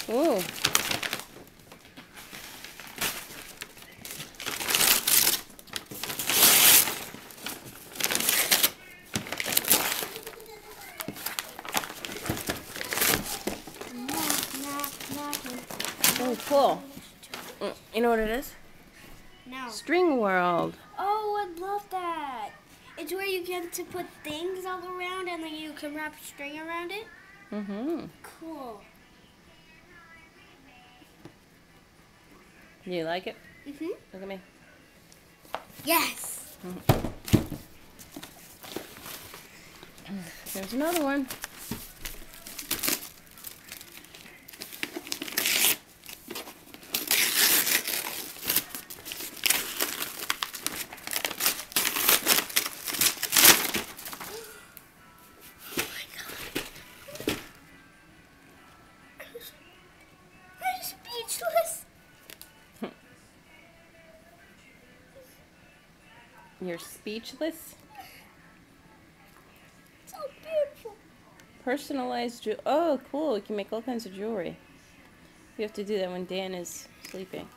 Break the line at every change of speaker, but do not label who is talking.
Ooh. Oh, cool. You know what it is?
No.
String World.
Oh, I love that. It's where you get to put things all around and then you can wrap string around it.
Mm-hmm.
Cool.
Do you like it?
Mm-hmm.
Look at me.
Yes.
There's another one.
I'm speechless.
You're speechless?
So beautiful.
Personalized jewelry. Oh, cool. You can make all kinds of jewelry. You have to do that when Dan is sleeping.